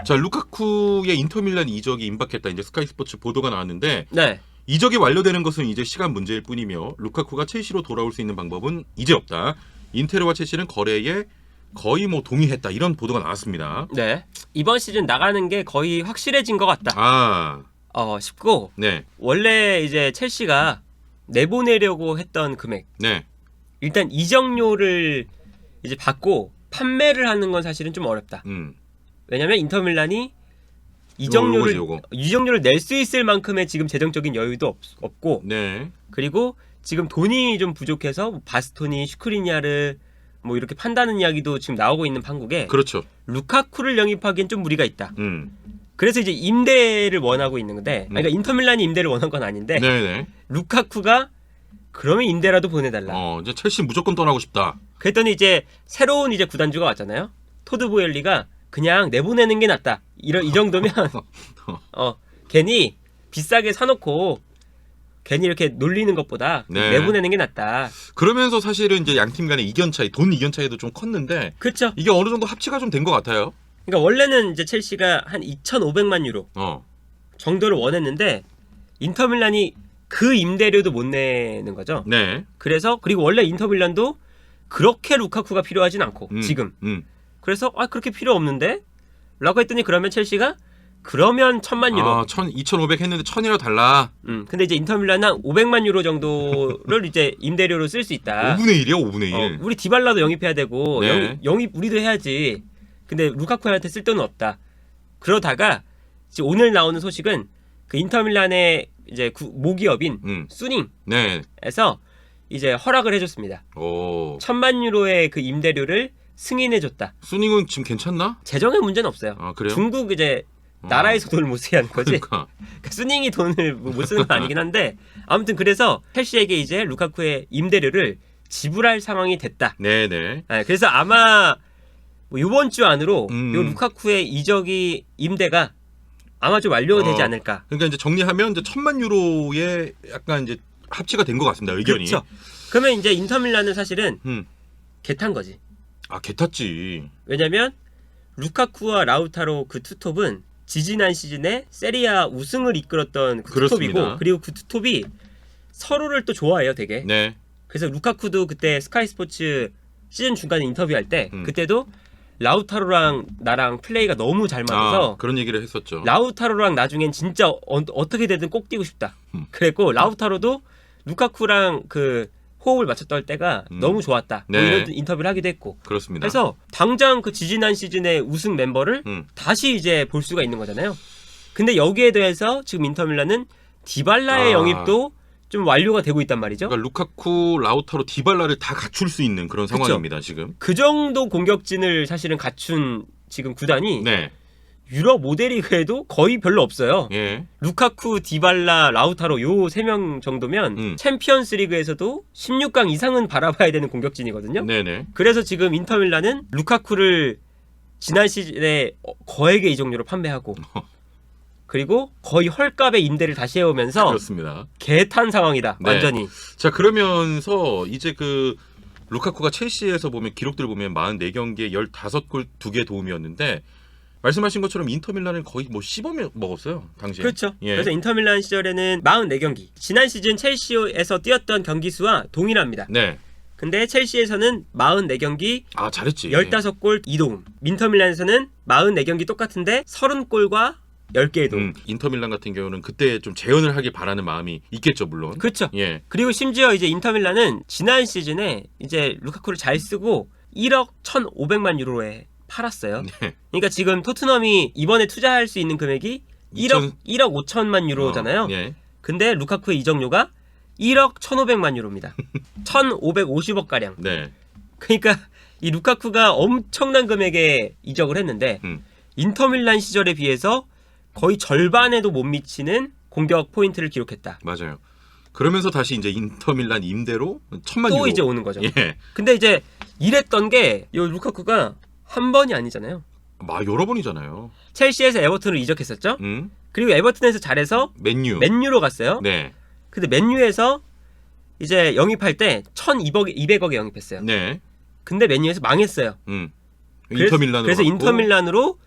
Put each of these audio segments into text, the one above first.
자, 루카쿠의 인터밀란 이적이 임박했다. 이제 스카이 스포츠 보도가 나왔는데 네. 이적이 완료되는 것은 이제 시간 문제일 뿐이며 루카쿠가 첼시로 돌아올 수 있는 방법은 이제 없다. 인테르와 첼시는 거래에 거의 뭐 동의했다. 이런 보도가 나왔습니다. 네. 이번 시즌 나가는 게 거의 확실해진 것 같다. 아, 싶고 네, 원래 이제 첼시가 내보내려고 했던 금액 네, 일단 이적료를 이제 받고 판매를 하는 건 사실은 좀 어렵다. 왜냐면 인터밀란이 이적료를 낼 수 있을 만큼의 지금 재정적인 여유도 없고 네, 그리고 지금 돈이 좀 부족해서 뭐 바스토니, 슈크리냐를 뭐 이렇게 판다는 이야기도 지금 나오고 있는 판국에 그렇죠. 루카쿠를 영입하기엔 좀 무리가 있다. 음, 그래서 이제 임대를 원하고 있는 건데 그러니까 인터밀란이 임대를 원한 건 아닌데 네, 네. 루카쿠가 그러면 임대라도 보내달라. 이제 첼시 무조건 떠나고 싶다. 그랬더니 이제 새로운 이제 구단주가 왔잖아요. 토드 보엘리가 그냥 내보내는 게 낫다. 이 정도면 괜히 비싸게 사놓고 괜히 이렇게 놀리는 것보다 네. 내보내는 게 낫다. 그러면서 사실은 이제 양 팀 간의 이견 차이, 돈 이견 차이도 좀 컸는데 그렇죠. 이게 어느 정도 합치가 좀 된 것 같아요. 그러니까 원래는 이제 첼시가 한 2,500만 유로 정도를 원했는데 인터밀란이 그 임대료도 못 내는 거죠. 네. 그래서 그리고 원래 인터밀란도 그렇게 루카쿠가 필요하진 않고 지금. 그래서 그렇게 필요 없는데? 라고 했더니 그러면 첼시가 그러면 1,000만 유로. 2,500 했는데 1,000이라 달라. 근데 이제 인터밀란은 한 500만 유로 정도를 이제 임대료로 쓸 수 있다. 5분의 1이야, 5분의 1. 우리 디발라도 영입해야 되고 네. 영입 우리도 해야지. 근데 루카쿠한테 쓸 돈은 없다. 그러다가 지금 오늘 나오는 소식은 그 인터밀란의 이제 모기업인 수닝에서 네. 이제 허락을 해줬습니다. 1,000만 유로의 그 임대료를 승인해줬다. 수닝은 지금 괜찮나? 재정의 문제는 없어요. 그래요? 중국 이제 나라에서 돈을 못 쓰게 하는 거지. 그러니까. 수닝이 돈을 못 쓰는 건 아니긴 한데 아무튼 그래서 첼시에게 이제 루카쿠의 임대료를 지불할 상황이 됐다. 네네. 그래서 아마 이번 주 안으로 요 루카쿠의 이적이 임대가 아마 좀 완료되지 않을까. 그러니까 이제 정리하면 이제 1,000만 유로의 약간 이제 합치가 된 것 같습니다. 의견이. 그렇죠. 그러면 이제 인터밀란은 사실은 개탄 거지. 개 탔지. 왜냐면 루카쿠와 라우타로 그 투톱은 지지난 시즌에 세리아 우승을 이끌었던 그 투톱이고 그리고 그 투톱이 서로를 또 좋아해요, 되게. 네. 그래서 루카쿠도 그때 스카이 스포츠 시즌 중간에 인터뷰할 때 그때도 라우타로랑 나랑 플레이가 너무 잘 맞아서 그런 얘기를 했었죠. 라우타로랑 나중엔 진짜 어떻게 되든 꼭 뛰고 싶다. 그랬고 라우타로도 루카쿠랑 그 호흡을 맞췄던 때가 너무 좋았다. 네. 뭐 이런 인터뷰를 하기도 했고. 그렇습니다. 그래서 당장 그 지지난 시즌의 우승 멤버를 다시 이제 볼 수가 있는 거잖아요. 근데 여기에 대해서 지금 인터밀란은 디발라의 영입도 좀 완료가 되고 있단 말이죠. 그러니까 루카쿠, 라우타로, 디발라를 다 갖출 수 있는 그런 상황입니다. 지금. 그 정도 공격진을 사실은 갖춘 지금 구단이 네. 유럽 모델리그에도 거의 별로 없어요. 예. 루카쿠, 디발라, 라우타로 요 3명 정도면 챔피언스 리그에서도 16강 이상은 바라봐야 되는 공격진이거든요. 네네. 그래서 지금 인터밀란은 루카쿠를 지난 시즌에 거액의 이적료로 판매하고 그리고 거의 헐값의 임대를 다시 해오면서 그렇습니다. 개탄 상황이다. 네. 완전히. 자, 그러면서 이제 그 루카쿠가 첼시에서 보면 기록들 보면 44경기에 15골 2개 도움이었는데 말씀하신 것처럼 인터밀란은 거의 뭐 씹어 먹었어요, 당시에. 그렇죠. 예. 그래서 인터밀란 시절에는 44경기. 지난 시즌 첼시에서 뛰었던 경기 수와 동일합니다. 네. 근데 첼시에서는 44경기 잘했지. 15골 2도움. 인터밀란에서는 44경기 똑같은데 30골과 10개의 도움. 인터밀란 같은 경우는 그때 좀 재현을 하길 바라는 마음이 있겠죠, 물론. 그렇죠. 예. 그리고 심지어 이제 인터밀란은 지난 시즌에 이제 루카쿠를 잘 쓰고 1억 1,500만 유로에 팔았어요. 네. 그러니까 지금 토트넘이 이번에 투자할 수 있는 금액이 1억 5천만 유로잖아요. 예. 근데 루카쿠의 이적료가 1억 1,500만 유로입니다. 1,550억 가량. 네. 그러니까 이 루카쿠가 엄청난 금액의 이적을 했는데 인터밀란 시절에 비해서 거의 절반에도 못 미치는 공격 포인트를 기록했다. 맞아요. 그러면서 다시 이제 인터밀란 임대로 1,000만 또 유로. 이제 오는 거죠. 예. 근데 이제 이랬던 게 이 루카쿠가 한 번이 아니잖아요. 여러 번이잖아요. 첼시에서 에버튼으로 이적했었죠. 그리고 에버튼에서 잘해서 맨유로 갔어요. 네. 근데 맨유에서 이제 영입할 때 1,200억에 영입했어요. 네. 근데 맨유에서 망했어요. 인터밀란으로 그래서 갔고. 인터밀란으로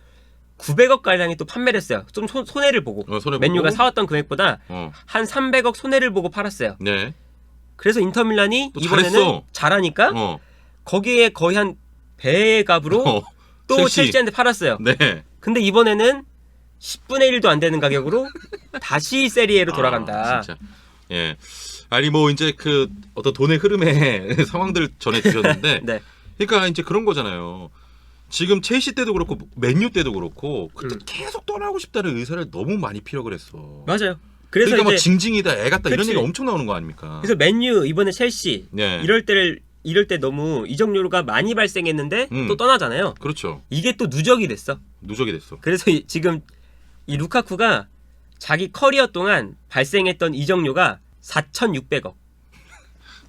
900억 가량이 또 판매를 했어요. 좀 손해를 보고. 맨유가 사왔던 금액보다 한 300억 손해를 보고 팔았어요. 네. 그래서 인터밀란이 이번에는 잘하니까 거기에 거의 한 배의 값으로 또 첼시한테 팔았어요. 네. 근데 이번에는 10분의 1도 안 되는 가격으로 다시 세리에로 돌아간다. 진짜. 예. 아니 뭐 이제 그 어떤 돈의 흐름의 상황들 전해 주셨는데 네. 그러니까 이제 그런 거잖아요. 지금 첼시 때도 그렇고 맨유 때도 그렇고 그때 계속 떠나고 싶다는 의사를 너무 많이 피력을 했어. 맞아요. 그래서 그러니까 이제 뭐 징징이다 애 같다 이런 그치. 얘기 엄청 나오는 거 아닙니까? 그래서 맨유 이번에 첼시 네. 이럴 때 너무 이적료가 많이 발생했는데 또 떠나잖아요. 그렇죠. 이게 또 누적이 됐어. 누적이 됐어. 그래서 지금 이 루카쿠가 자기 커리어 동안 발생했던 이적료가 4,600억.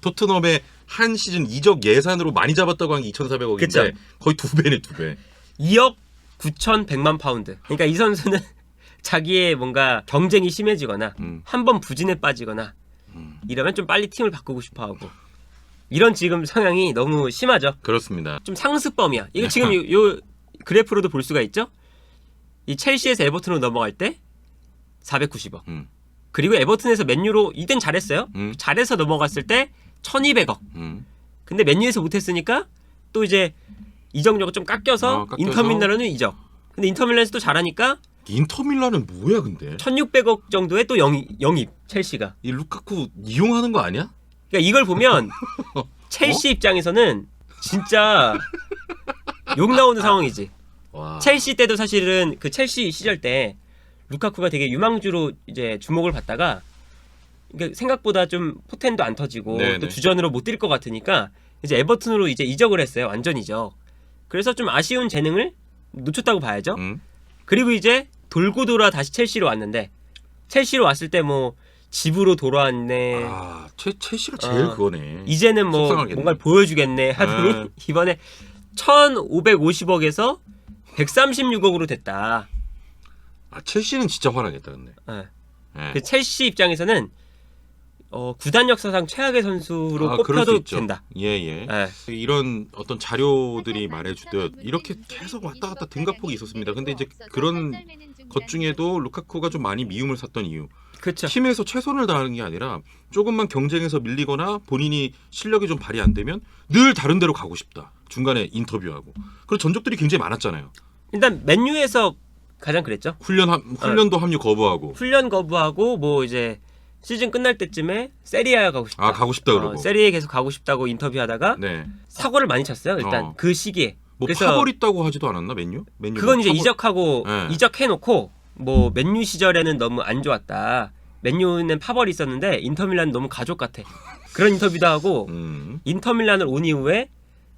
토트넘의 한 시즌 이적 예산으로 많이 잡았다고 한 게 2,400억인데 그쵸. 거의 2배네 2배. 2억 9,100만 파운드. 그러니까 이 선수는 자기의 뭔가 경쟁이 심해지거나 한 번 부진에 빠지거나 이러면 좀 빨리 팀을 바꾸고 싶어하고 이런 지금 성향이 너무 심하죠. 그렇습니다. 좀 상습범이야. 이거 지금 요 그래프로도 볼 수가 있죠. 이 첼시에서 에버튼으로 넘어갈 때 490억. 그리고 에버튼에서 맨유로 이땐 잘했어요. 잘해서 넘어갔을 때 1,200억. 근데 맨유에서 못했으니까 또 이제 이적료가 좀 깎여서 인터밀란은 이적. 근데 인터밀란에서 또 잘하니까 인터밀란은 뭐야 근데? 1,600억 정도의 또 영입 첼시가. 이 루카쿠 이용하는 거 아니야? 그러니까 이걸 보면 첼시 입장에서는 진짜 욕 나오는 상황이지. 와. 첼시 때도 사실은 그 첼시 시절 때 루카쿠가 되게 유망주로 이제 주목을 받다가 그러니까 생각보다 좀 포텐도 안 터지고 네네. 또 주전으로 못 뛸 것 같으니까 이제 에버튼으로 이제 이적을 했어요. 완전 이적. 그래서 좀 아쉬운 재능을 놓쳤다고 봐야죠. 그리고 이제 돌고 돌아 다시 첼시로 왔는데 첼시로 왔을 때 뭐 집으로 돌아왔네. 아, 첼시가 제일 그거네. 이제는 뭐 속상하겠네. 뭔가를 보여주겠네 하더니 이번에 1,550억에서 136억으로 됐다. 아, 첼시는 진짜 화나겠다 근데. 네. 네. 그 첼시 입장에서는 구단 역사상 최악의 선수로 그럴 수 꼽혀도 있죠. 된다. 예. 네. 이런 어떤 자료들이 말해주듯 이렇게 계속 왔다 갔다 등가폭이 있었습니다. 근데 이제 그런 것 중에도 루카쿠가 좀 많이 미움을 샀던 이유. 그렇죠. 팀에서 최선을 다하는 게 아니라 조금만 경쟁에서 밀리거나 본인이 실력이 좀 발휘 안 되면 늘 다른 데로 가고 싶다. 중간에 인터뷰하고. 그런 전적들이 굉장히 많았잖아요. 일단 맨유에서 가장 그랬죠. 훈련도 합류 거부하고. 훈련 거부하고 뭐 이제 시즌 끝날 때쯤에 세리아 가고 싶다. 아, 가고 싶다 그러고. 세리에 계속 가고 싶다고 인터뷰하다가 네. 사고를 많이 쳤어요. 일단 그 시기에. 뭐 그래서 파벌 있다고 하지도 않았나 맨유? 그건 이제 이적하고 네. 이적해놓고 뭐 맨유 시절에는 너무 안 좋았다. 맨유는 파벌이 있었는데 인터밀란 너무 가족 같아. 그런 인터뷰도 하고 인터밀란을 온 이후에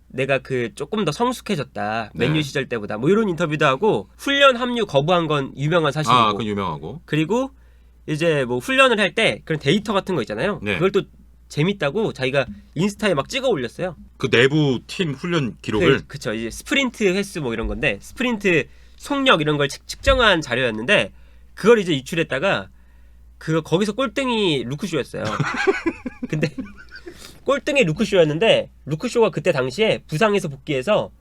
내가 그 조금 더 성숙해졌다. 맨유 네. 시절 때보다 뭐 이런 인터뷰도 하고 훈련 합류 거부한 건 유명한 사실이고. 아, 그건 유명하고. 그리고 이제 뭐 훈련을 할 때 그런 데이터 같은 거 있잖아요. 네. 그걸 또 재밌다고 자기가 인스타에 막 찍어 올렸어요. 그 내부 팀 훈련 기록을. 그쵸. 이제 스프린트 횟수 뭐 이런 건데 스프린트 속력 이런 걸 측정한 자료였는데 그걸 이제 유출했다가 거기서 꼴등이 루크쇼였어요. 근데 꼴등이 루크쇼였는데 루크쇼가 그때 당시에 부상에서 복귀해서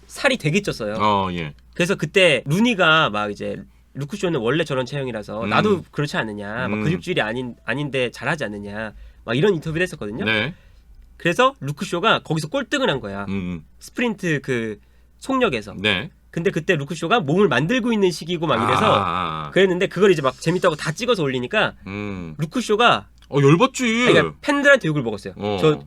살이 되게 쪘어요. 예. 그래서 그때 루니가 막 이제 루크쇼는 원래 저런 체형이라서 나도 그렇지 않느냐, 막 근육질이 아닌데 잘하지 않느냐, 막 이런 인터뷰를 했었거든요. 네. 그래서 루크쇼가 거기서 꼴등을 한 거야. 스프린트 그 속력에서. 네. 근데 그때 루크쇼가 몸을 만들고 있는 시기고 막 이래서 그랬는데 그걸 이제 막 재밌다고 다 찍어서 올리니까 루크쇼가 열받지. 그러니까 팬들한테 욕을 먹었어요. 저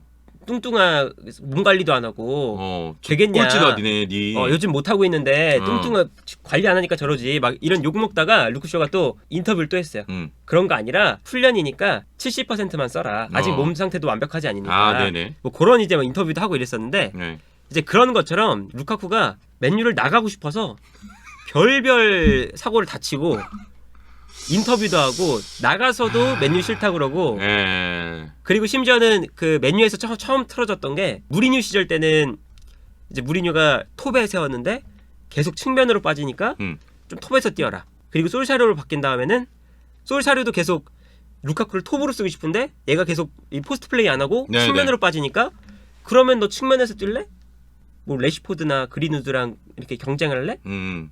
뚱뚱아 몸 관리도 안 하고 되겠냐. 꼴찌다 니네. 요즘 못 하고 있는데 뚱뚱아 관리 안 하니까 저러지. 막 이런 욕 먹다가 루크쇼가 또 인터뷰를 또 했어요. 그런 거 아니라 훈련이니까 70%만 써라. 아직 몸 상태도 완벽하지 않으니까. 네네. 뭐 그런 이제 막 인터뷰도 하고 이랬었는데 네. 이제 그런 것처럼 루카쿠가 맨유를 나가고 싶어서 별별 사고를 다치고 인터뷰도 하고 나가서도 맨유 싫다 그러고 그리고 심지어는 그 맨유에서 처음 틀어졌던 게 무리뉴 시절 때는 이제 무리뉴가 톱에 세웠는데 계속 측면으로 빠지니까 좀 톱에서 뛰어라. 그리고 솔샤르로 바뀐 다음에는 솔샤르도 계속 루카쿠를 톱으로 쓰고 싶은데 얘가 계속 이 포스트 플레이 안 하고 측면으로 빠지니까 그러면 너 측면에서 뛸래? 뭐 레시포드나 그린우드랑 이렇게 경쟁을 할래?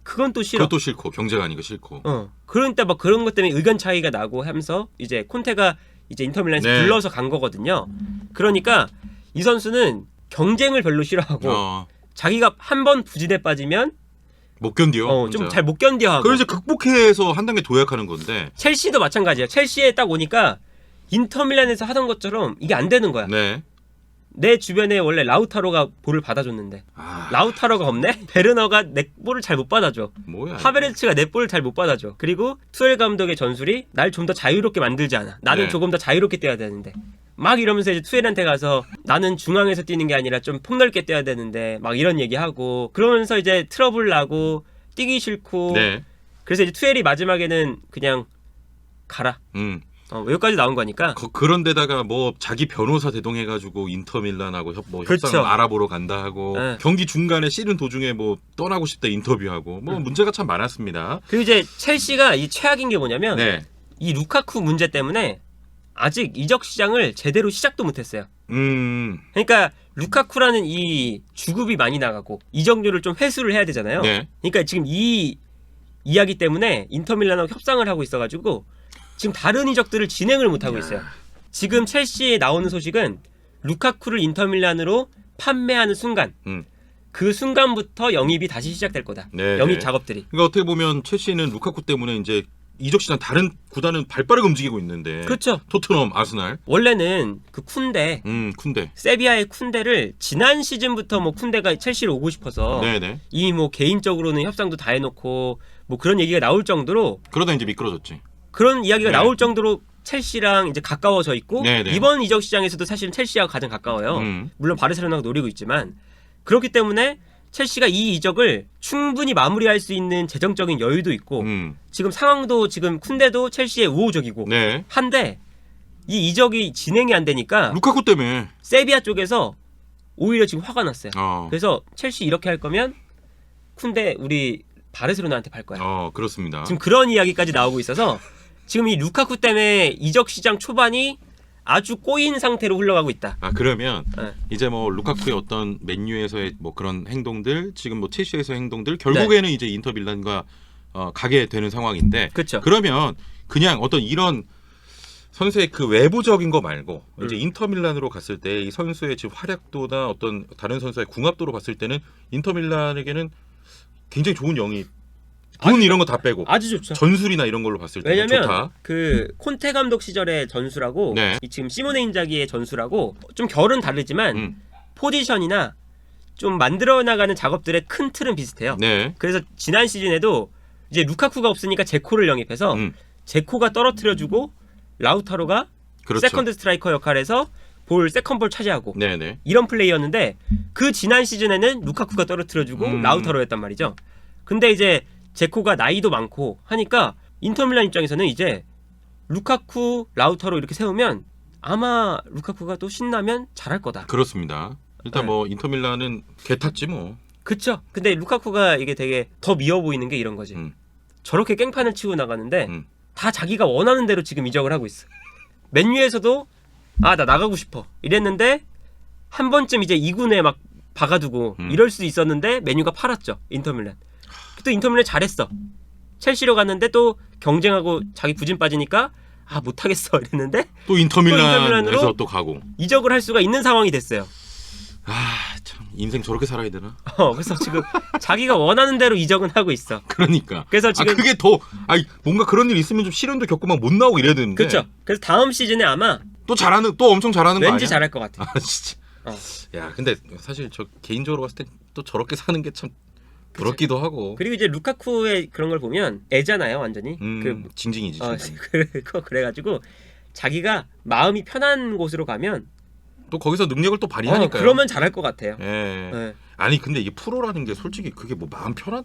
그건 또 싫어. 그것도 싫고 경쟁하니까 싫고. 그러니까 막 그런 것 때문에 의견 차이가 나고 하면서 이제 콘테가 이제 인터밀란에서 네. 불러서 간 거거든요. 그러니까 이 선수는 경쟁을 별로 싫어하고 자기가 한 번 부진에 빠지면 못 견뎌. 좀 잘 못 견뎌하고. 그걸 이제 극복해서 한 단계 도약하는 건데. 첼시도 마찬가지야. 첼시에 딱 오니까 인터밀란에서 하던 것처럼 이게 안 되는 거야. 네. 내 주변에 원래 라우타로가 볼을 받아줬는데 라우타로가 없네? 베르너가 내 볼을 잘 못 받아줘. 뭐야? 하베르츠가 내 볼을 잘 못 받아줘. 그리고 투엘 감독의 전술이 날 좀 더 자유롭게 만들지 않아. 나는 네. 조금 더 자유롭게 뛰어야 되는데 막 이러면서 이제 투엘한테 가서 나는 중앙에서 뛰는 게 아니라 좀 폭넓게 뛰어야 되는데 막 이런 얘기하고 그러면서 이제 트러블 나고 뛰기 싫고 네. 그래서 이제 투엘이 마지막에는 그냥 가라. 여기까지 나온 거니까. 그런데다가 뭐 자기 변호사 대동해가지고 인터밀란하고 그렇죠. 협상 알아보러 간다 하고 네. 경기 중간에 쉬는 도중에 뭐 떠나고 싶다 인터뷰하고 뭐 문제가 참 많았습니다. 그리고 이제 첼시가 이 최악인 게 뭐냐면 네. 이 루카쿠 문제 때문에 아직 이적 시장을 제대로 시작도 못했어요. 그러니까 루카쿠라는 이 주급이 많이 나가고 이적료를 좀 회수를 해야 되잖아요. 네. 그러니까 지금 이 이야기 때문에 인터밀란하고 협상을 하고 있어가지고 지금 다른 이적들을 진행을 못하고 있어요. 지금 첼시에 나오는 소식은 루카쿠를 인터밀란으로 판매하는 순간 그 순간부터 영입이 다시 시작될 거다. 네, 영입 네. 작업들이. 그러니까 어떻게 보면 첼시는 루카쿠 때문에 이제 이적 시장 다른 구단은 발빠르게 움직이고 있는데. 그렇죠. 토트넘, 아스날. 원래는 그 쿤데, 쿤데. 세비야의 쿤데를 지난 시즌부터 뭐 쿤데가 첼시로 오고 싶어서 네네. 이미 뭐 개인적으로는 협상도 다 해놓고 뭐 그런 얘기가 나올 정도로 그러다 이제 미끄러졌지. 그런 이야기가 네. 나올 정도로 첼시랑 이제 가까워져 있고 네네. 이번 이적 시장에서도 사실은 첼시와 가장 가까워요. 물론 바르셀로나가 노리고 있지만 그렇기 때문에 첼시가 이 이적을 충분히 마무리할 수 있는 재정적인 여유도 있고 지금 상황도 지금 쿤데도 첼시의 우호적이고 네. 한데 이 이적이 진행이 안 되니까 루카쿠 때문에. 세비야 쪽에서 오히려 지금 화가 났어요. 어. 그래서 첼시 이렇게 할 거면 쿤데 우리 바르셀로나한테 팔 거야. 그렇습니다. 지금 그런 이야기까지 나오고 있어서 지금 이 루카쿠 때문에 이적 시장 초반이 아주 꼬인 상태로 흘러가고 있다. 그러면 네. 이제 뭐 루카쿠의 어떤 맨유에서의 뭐 그런 행동들, 지금 뭐 첼시에서의 행동들 결국에는 이제 인터밀란과 가게 되는 상황인데. 그렇죠. 그러면 그냥 어떤 이런 선수의 그 외부적인 거 말고 이제 인터밀란으로 갔을 때 이 선수의 지금 활약도나 어떤 다른 선수의 궁합도로 봤을 때는 인터밀란에게는 굉장히 좋은 영입. 돈 이런 거 다 빼고 아주 좋죠. 전술이나 이런 걸로 봤을 때 왜냐면 좋다. 그 콘테 감독 시절의 전술하고 네. 이 지금 시모네 인자기의 전술하고 좀 결은 다르지만 포지션이나 좀 만들어 나가는 작업들의 큰 틀은 비슷해요. 네. 그래서 지난 시즌에도 이제 루카쿠가 없으니까 제코를 영입해서 제코가 떨어뜨려주고 라우타로가 그렇죠. 세컨드 스트라이커 역할에서 세컨볼 차지하고 네네. 이런 플레이였는데 그 지난 시즌에는 루카쿠가 떨어뜨려주고 라우타로였단 말이죠. 근데 이제 제코가 나이도 많고 하니까 인터밀란 입장에서는 이제 루카쿠, 라우타로 이렇게 세우면 아마 루카쿠가 또 신나면 잘할 거다. 그렇습니다. 일단 네. 뭐 인터밀란은 개 탔지 뭐. 그쵸? 근데 루카쿠가 이게 되게 더 미워 보이는 게 이런 거지. 저렇게 깽판을 치고 나가는데 다 자기가 원하는 대로 지금 이적을 하고 있어. 맨유에서도 나 나가고 싶어 이랬는데 한 번쯤 이제 2군에 막 박아두고 이럴 수 있었는데 맨유가 팔았죠. 인터밀란. 또 인터밀란 잘했어. 첼시로 갔는데 또 경쟁하고 자기 부진 빠지니까 못하겠어 이랬는데 또 인터밀란에서 인터밀란으로 또 가고. 이적을 할 수가 있는 상황이 됐어요. 참 인생 저렇게 살아야 되나? 그래서 지금 자기가 원하는 대로 이적은 하고 있어. 그러니까. 그래서 지금 그게 더 뭔가 그런 일 있으면 좀 시련도 겪고 막 못 나오고 이래야 되는데. 그렇죠. 그래서 다음 시즌에 아마 또 엄청 잘하는 거 아니야? 왠지 잘할 것 같아. 진짜. 야, 근데 사실 저 개인적으로 봤을 때 또 저렇게 사는 게 참 부럽기도 하고. 그리고 이제 루카쿠의 그런 걸 보면 애잖아요, 완전히. 징징이지. 그래가지고 자기가 마음이 편한 곳으로 가면 또 거기서 능력을 또 발휘하니까요. 그러면 잘할 것 같아요. 예. 네. 아니 근데 이게 프로라는 게 솔직히 그게 뭐 마음 편한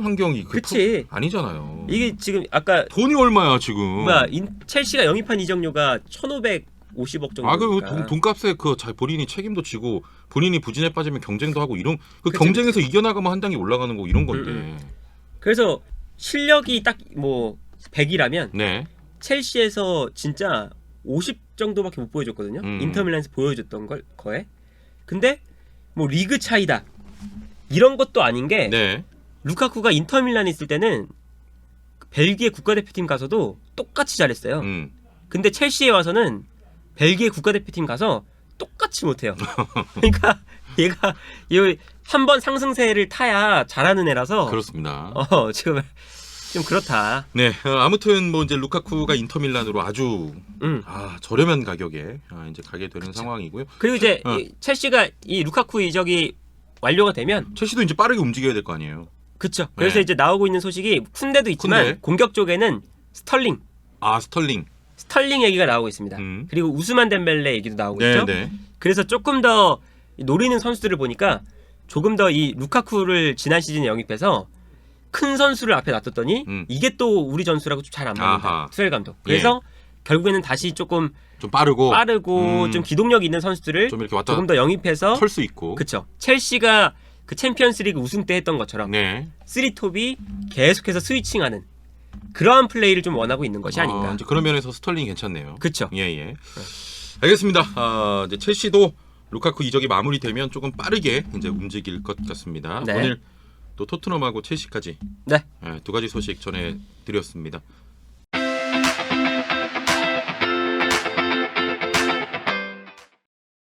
환경이 그치. 아니잖아요. 이게 지금 아까 돈이 얼마야 지금? 첼시가 영입한 이적료가 1,550억 정도. 그 돈값에 본인이 책임도 지고 본인이 부진에 빠지면 경쟁도 하고 이런 그치, 경쟁에서 이겨나가면 한 단계 올라가는 거 이런 건데. 그래서 실력이 딱 뭐 100이라면 네. 첼시에서 진짜 50 정도밖에 못 보여줬거든요. 인터밀란에서 보여줬던 거에. 근데 뭐 리그 차이다. 이런 것도 아닌 게 네. 루카쿠가 인터밀란에 있을 때는 벨기에 국가대표팀 가서도 똑같이 잘했어요. 근데 첼시에 와서는 벨기에 국가대표팀 가서 똑같이 못해요. 그러니까 얘가 한 번 상승세를 타야 잘하는 애라서 그렇습니다. 지금 좀 그렇다. 네, 아무튼 뭐 이제 루카쿠가 인터밀란으로 아주 저렴한 가격에 이제 가게 되는 상황이고요. 그리고 이제 이 첼시가 이 루카쿠 이적이 완료가 되면 첼시도 이제 빠르게 움직여야 될 거 아니에요. 그렇죠. 그래서 네. 이제 나오고 있는 소식이 쿤데도 있지만 쿤데. 공격 쪽에는 스털링 스털링 얘기가 나오고 있습니다. 그리고 우스만 덴벨레 얘기도 나오고 있죠. 네. 그래서 조금 더 노리는 선수들을 보니까 조금 더 이 루카쿠를 지난 시즌에 영입해서 큰 선수를 앞에 놔뒀더니 이게 또 우리 전술하고 좀 잘 안 맞는다. 아하. 투엘 감독. 그래서 결국에는 다시 조금 좀 빠르고 좀 기동력 있는 선수들을 좀 이렇게 왔다 조금 더 영입해서 털 수 있고. 그렇죠. 첼시가 그 챔피언스리그 우승 때 했던 것처럼 네. 쓰리톱이 계속해서 스위칭하는 그러한 플레이를 좀 원하고 있는 것이 아닌가. 이제 그런 면에서 스털링이 괜찮네요. 그렇죠. 예. 알겠습니다. 이제 첼시도 루카쿠 이적이 마무리되면 조금 빠르게 이제 움직일 것 같습니다. 네. 오늘 또 토트넘하고 첼시까지 네. 두 가지 소식 전해드렸습니다.